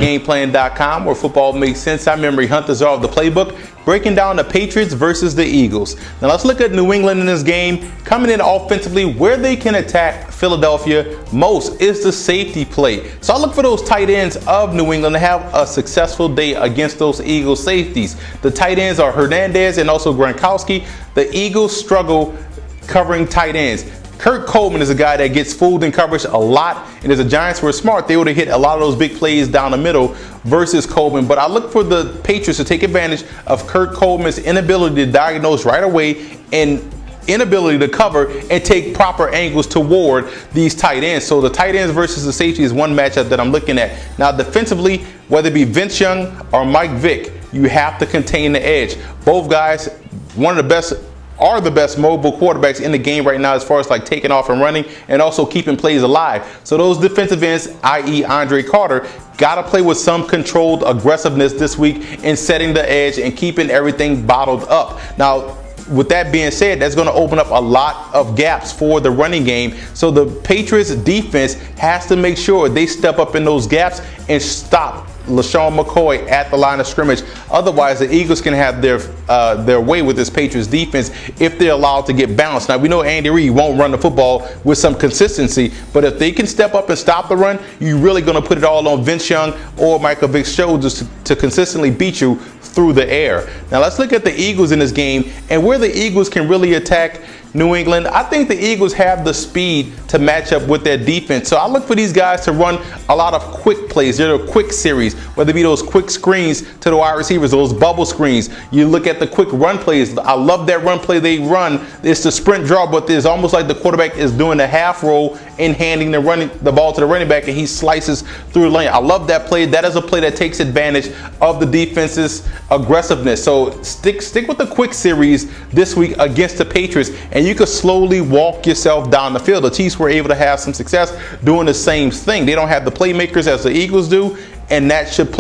Gameplan.com, where football makes sense. I'm Memory Hunters of the playbook, breaking down the Patriots versus the Eagles. Now let's look at New England in this game. Coming in offensively, where they can attack Philadelphia most is the safety play. So I look for those tight ends of New England to have a successful day against those Eagles safeties. The tight ends are Hernandez and also Gronkowski. The Eagles struggle covering tight ends. Kurt Coleman is a guy that gets fooled in coverage a lot, and as the Giants were smart, they would have hit a lot of those big plays down the middle versus Coleman. But I look for the Patriots to take advantage of Kurt Coleman's inability to diagnose right away and inability to cover and take proper angles toward these tight ends. So the tight ends versus the safety is one matchup that I'm looking at. Now defensively, whether it be Vince Young or Mike Vick, you have to contain the edge. Both guys, one of the best mobile quarterbacks in the game right now as far as like taking off and running and also keeping plays alive. So those defensive ends, i.e. Andre Carter, got to play with some controlled aggressiveness this week in setting the edge and keeping everything bottled up. Now, with that being said, that's going to open up a lot of gaps for the running game. So the Patriots defense has to make sure they step up in those gaps and stop LaShawn McCoy at the line of scrimmage. Otherwise, the Eagles can have their way with this Patriots defense if they're allowed to get balanced. Now, we know Andy Reid won't run the football with some consistency, but if they can step up and stop the run, you're really going to put it all on Vince Young or Michael Vick's shoulders to consistently beat you through the air. Now, let's look at the Eagles in this game and where the Eagles can really attack New England. I think the Eagles have the speed to match up with their defense. So I look for these guys to run a lot of quick plays. They're a quick series, whether it be those quick screens to the wide receivers, those bubble screens. You look at the quick run plays. I love that run play they run. It's the sprint draw, but it's almost like the quarterback is doing a half roll and handing the ball to the running back, and he slices through the lane. I love that play. That is a play that takes advantage of the defense's aggressiveness. So stick with the quick series this week against the Patriots, and you can slowly walk yourself down the field. The Chiefs were able to have some success doing the same thing. They don't have the playmakers as the Eagles do, and that should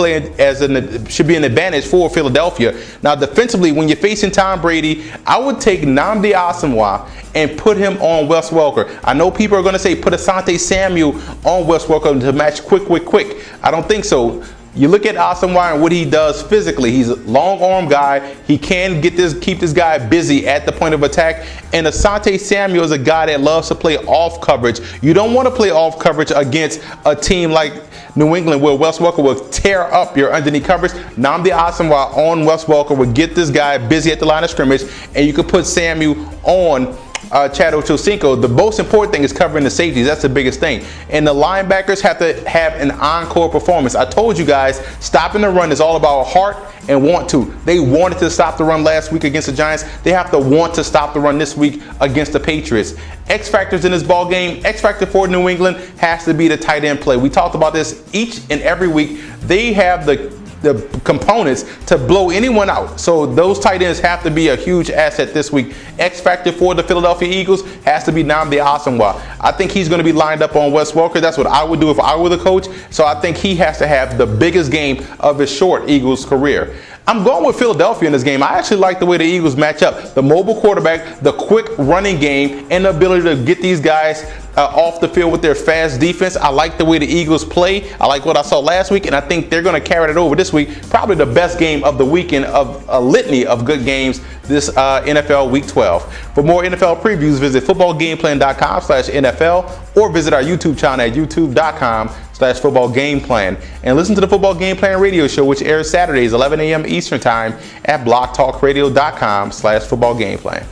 be an advantage for Philadelphia. Now, defensively, when you're facing Tom Brady, I would take Nnamdi Asomugha and put him on Wes Welker. I know people are going to say put Asante Samuel on Wes Welker to match quick. I don't think so. You look at Asomugha and what he does physically. He's a long arm guy. He can keep this guy busy at the point of attack. And Asante Samuel is a guy that loves to play off coverage. You don't want to play off coverage against a team like New England where Wes Welker will tear up your underneath coverage. Nnamdi Asomugha on Wes Welker would get this guy busy at the line of scrimmage, and you could put Samuel on Chad Ochocinco. The most important thing is covering the safeties. That's the biggest thing. And the linebackers have to have an encore performance. I told you guys, stopping the run is all about heart and want to. They wanted to stop the run last week against the Giants. They have to want to stop the run this week against the Patriots. X factors in this ball game. X factor for New England has to be the tight end play. We talked about this each and every week. They have the components to blow anyone out. So those tight ends have to be a huge asset this week. X factor for the Philadelphia Eagles has to be Nnamdi Asomugha. I think he's going to be lined up on Wes Welker. That's what I would do if I were the coach. So I think he has to have the biggest game of his short Eagles career. I'm going with Philadelphia in this game. I actually like the way the Eagles match up. The mobile quarterback, the quick running game, and the ability to get these guys off the field with their fast defense. I like the way the Eagles play. I like what I saw last week, and I think they're going to carry it over this week. Probably the best game of the weekend of a litany of good games this NFL Week 12. For more NFL previews, visit footballgameplan.com/NFL or visit our YouTube channel at youtube.com/footballgameplan. And listen to the Football Game Plan radio show, which airs Saturdays 11 a.m. Eastern Time at blogtalkradio.com/footballgameplan.